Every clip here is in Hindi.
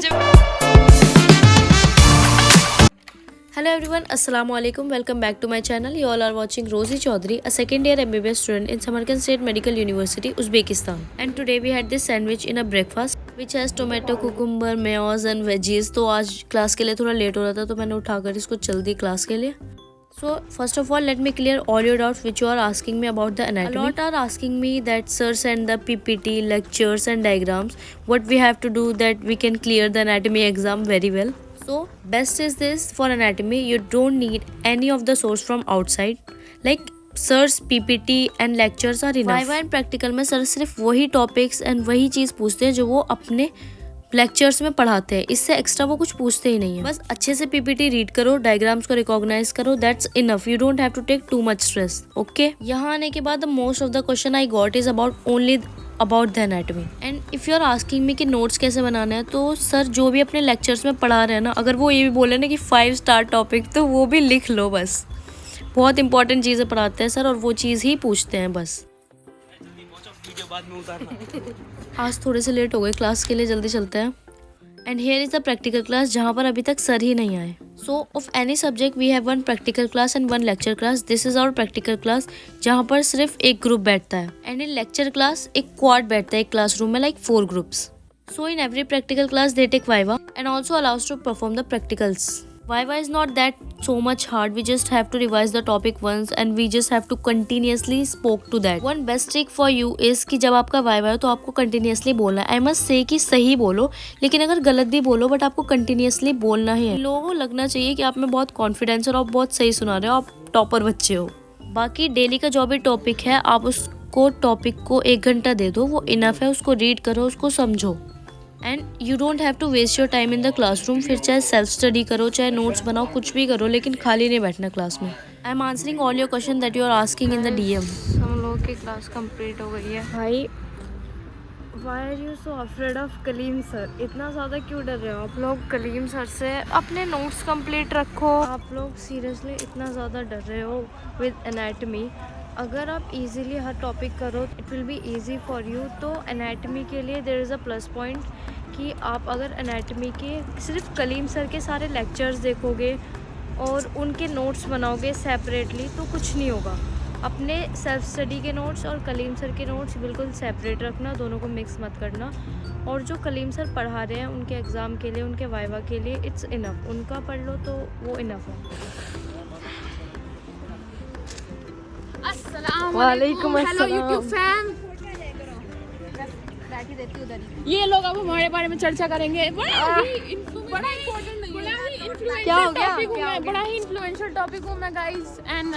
मुझे। Hello everyone, Assalamu alaikum. Welcome back to my channel. You all are watching Rosie Chaudhary, a second year MBBS student in Samarkand State Medical University, Uzbekistan. And today we had this sandwich in a breakfast which has tomato, cucumber, mayonnaise and veggies. तो आज क्लास के लिए थोड़ा लेट हो रहा था तो मैंने उठाकर इसको चल दी क्लास के लिए. So first of all, let me clear all your doubts which you are asking me about the anatomy. A lot are asking me that sir send the PPT, lectures and diagrams. What we have to do that we can clear the anatomy exam very well. So best is this for anatomy, you don't need any of the source from outside. Like sir's PPT and lectures are enough. Viva and practical में सर सिर्फ वही topics and वही चीज़ पूछते हैं जो वो अपने लेक्चर्स में पढ़ाते हैं. इससे एक्स्ट्रा वो कुछ पूछते ही नहीं है. बस अच्छे से पीपीटी रीड करो, डायग्राम्स को रिकॉग्नाइज करो, that's enough. You don't have to take too much stress. Okay, यहाँ आने के बाद most of the question I got is only about the anatomy. And if you are asking me कि नोट्स कैसे बनाना है, तो सर जो भी अपने लेक्चर्स में पढ़ा रहे हैं ना, अगर वो ये भी बोले ना कि 5 स्टार टॉपिक, तो वो भी लिख लो. बस बहुत इंपॉर्टेंट चीज़ें पढ़ाते हैं सर और वो चीज़ ही पूछते हैं बस. आज थोड़े से लेट हो गए क्लास के लिए, जल्दी चलते हैं. And here is the practical class जहाँ पर अभी तक सर ही नहीं आए. So of any subject we have 1 practical class and 1 lecture class. This is our practical class जहाँ पर सिर्फ एक ग्रुप बैठता है. एंड इन लेक्चर क्लास एक क्वाड बैठता है एक क्लासरूम में, like 4 groups. So in every practical class they take viva and also allows to perform the practicals. Viva is not that so much hard. We just have to revise the topic once and we just have to continuously spoke to that. One best trick for you is कि जब आपका Viva हो तो आपको continuously बोलना है. I must say कि सही बोलो, लेकिन अगर गलत भी बोलो बट आपको continuously बोलना ही है. लोगों को लगना चाहिए कि आप में बहुत कॉन्फिडेंस और आप बहुत सही सुना रहे हो, आप टॉपर बच्चे हो. बाकी डेली का जो भी टॉपिक है आप उसको टॉपिक को 1 घंटा दे दो, वो इनफ है. उसको रीड करो, उसको समझो. And you don't have to waste your time in the classroom. फिर चाहे सेल्फ स्टडी करो, चाहे नोट्स बनाओ, कुछ भी करो, लेकिन खाली नहीं बैठना क्लास में. I am answering all your question that you are asking in the DM. हम लोग की क्लास कंप्लीट हो गई है. भाई why are you so afraid of Kaleem sir? इतना ज़्यादा क्यों डर रहे हो आप लोग कलीम सर से? अपने नोट्स कंप्लीट रखो. आप लोग सीरियसली इतना ज़्यादा डर रहे हो विद एनाटमी. अगर आप इजीली हर टॉपिक करो it will be easy for you. तो एनाटमी के लिए there is a plus point कि आप अगर एनाटमी के सिर्फ कलीम सर के सारे लेक्चर्स देखोगे और उनके नोट्स बनाओगे सेपरेटली तो कुछ नहीं होगा. अपने सेल्फ स्टडी के नोट्स और कलीम सर के नोट्स बिल्कुल सेपरेट रखना, दोनों को मिक्स मत करना. और जो कलीम सर पढ़ा रहे हैं उनके एग्ज़ाम के लिए, उनके वाइवा के लिए इट्स इनफ. उनका पढ़ लो तो वो इनफ है. वालेकुम अस्सलाम. Hello YouTube fam. ये लोग अब हमारे बारे में चर्चा करेंगे. बड़ा इम्पोर्टेंट क्या हो गया? बड़ा ही इन्फ्लुएंशियल टॉपिक हूँ मैं गाइस. एंड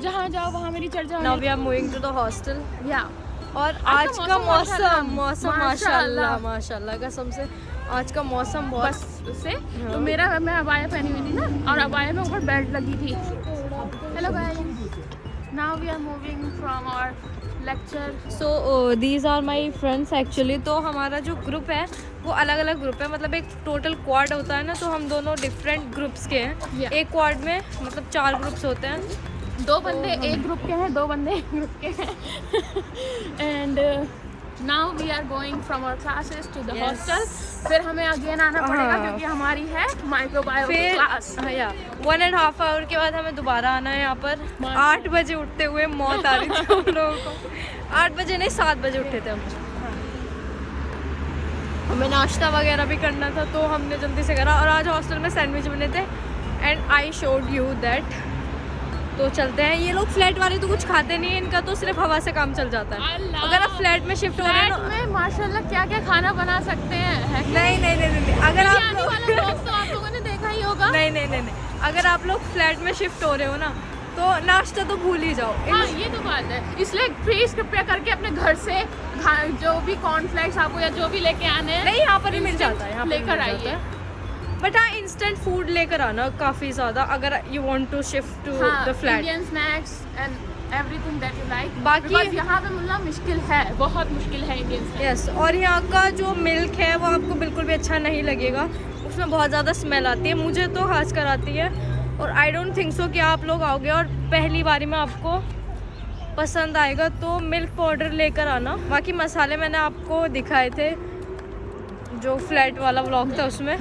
जहाँ जाओ वहाँ मेरी चर्चा. Now we are moving to the hostel. या और आज का मौसम माशाल्लाह कसम से आज का मौसम बहुत से. तो मैं अबाया पहनी हुई थी ना, और अबाया में ऊपर बेल्ट लगी थी. Hello guys, now we are moving from our lecture. So these are my friends actually. तो हमारा जो ग्रुप है वो अलग अलग ग्रुप है. मतलब एक टोटल क्वाड होता है ना, तो हम दोनों डिफरेंट ग्रुप्स के हैं. Yeah. एक क्वाड में मतलब 4 ग्रुप्स होते हैं. 2 बंदे एक ग्रुप के हैं, 2 बंदे एक ग्रुप के हैं. And now we are going from our classes to the hostel. फिर हमें अगेन आना पड़ेगा क्योंकि हमारी है माइक्रोबायोलॉजी क्लास. या 1.5 आवर के बाद हमें दोबारा आना है यहाँ पर. 8 बजे उठते हुए मौत आ रही थी हम लोगों को. 8 बजे नहीं 7 बजे उठे थे हम. हमें नाश्ता वगैरह भी करना था तो हमने जल्दी से करा. और आज हॉस्टल में सैंडविच बने थे and I showed you that. तो चलते हैं. ये लोग फ्लैट वाले तो कुछ खाते नहीं है, इनका तो सिर्फ हवा से काम चल जाता है. अगर आप फ्लैट में शिफ्ट हो रहे हैं में माशाल्लाह क्या क्या खाना बना सकते हैं. नहीं अगर आप तो आप लोगों ने देखा ही होगा. नहीं अगर आप लोग फ्लैट में शिफ्ट हो रहे हो ना तो नाश्ता तो भूल ही जाओ. हाँ ये तो बात है. इसलिए फ्रीज प्रिपेयर करके अपने घर से जो भी कॉर्नफ्लेक्स आपको या जो भी लेके आने हैं नहीं यहाँ पर ही मिल जाता है. यहाँ लेकर आइए. बट हाँ इंस्टेंट फूड लेकर आना काफ़ी ज़्यादा अगर you want to shift to the flat. Indian snacks and everything that you like. बाकी यहाँ पे मिलना मुश्किल है, बहुत मुश्किल है इंडियन स्नैक्स. यस. और यहाँ का जो मिल्क है वो आपको बिल्कुल भी अच्छा नहीं लगेगा. उसमें बहुत ज़्यादा स्मेल आती है, मुझे तो खास कर आती है. और आई डोंट थिंक सो कि आप लोग आओगे और पहली बारी में आपको पसंद आएगा. तो मिल्क पाउडर लेकर आना. बाकी मसाले मैंने आपको दिखाए थे जो फ्लैट वाला व्लॉग था उसमें।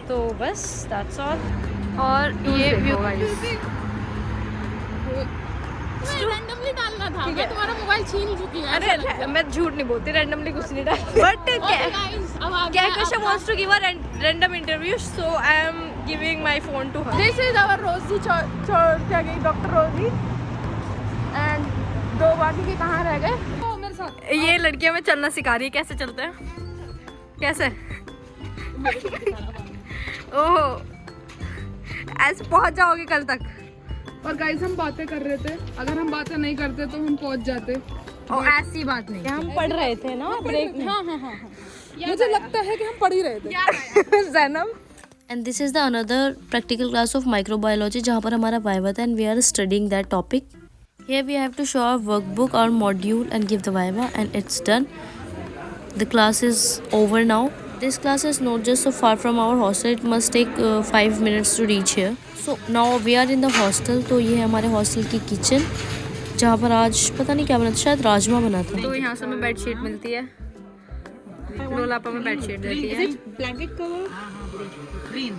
तो बस दैट्स ऑल। और ये व्यू रैंडमली डालना था, मैं तुम्हारा मोबाइल छीन चुकी है। अरे मैं झूठ नहीं बोलती, रैंडमली कुछ नहीं डालती, but Kehkasha wants to give a random interview, so I am giving my phone to her. This is our Rosie क्या गई डॉक्टर रोजी एंड दो बाकी के कहाँ रह गए? वो मेरे साथ ये लड़कियां में चलना सिखा रही है, कैसे चलते हैं, कैसे। ओह, ऐसे पहुंच जाओगे कल तक। और गाइस हम बातें कर रहे थे, अगर हम बातें नहीं करते तो हम पहुंच जाते। और ऐसी बात नहीं, हम पढ़ रहे थे ना ब्रेक में। हाँ मुझे लगता है कि हम पढ़ ही रहे थे। Jainam. And this is the another practical class of microbiology जहाँ पर हमारा वाइवा था and we are studying that topic. Here we have to show our workbook और module and give the viva and it's done. The class is over now. This class is not just so far from our hostel. It must take 5 minutes to reach here. So now we are in the hostel. तो ये है हमारे हॉस्टल की किचन जहाँ पर आज पता नहीं क्या बना था, शायद राजमा बना था। तो यहाँ से हमें बेडशीट मिलती है, लोलापा में बेडशीट देती है। Blanket cover? Green.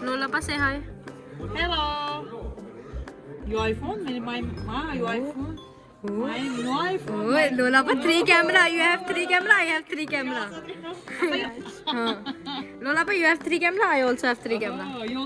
लोलापा से हाय। Hello. Your iPhone? Your iPhone? Mine, no iPhone. लोलापा 3 camera. You have 3 camera. I have 3 camera. हाँ। लोलापा you have 3 camera. I also have 3 camera. Oh, you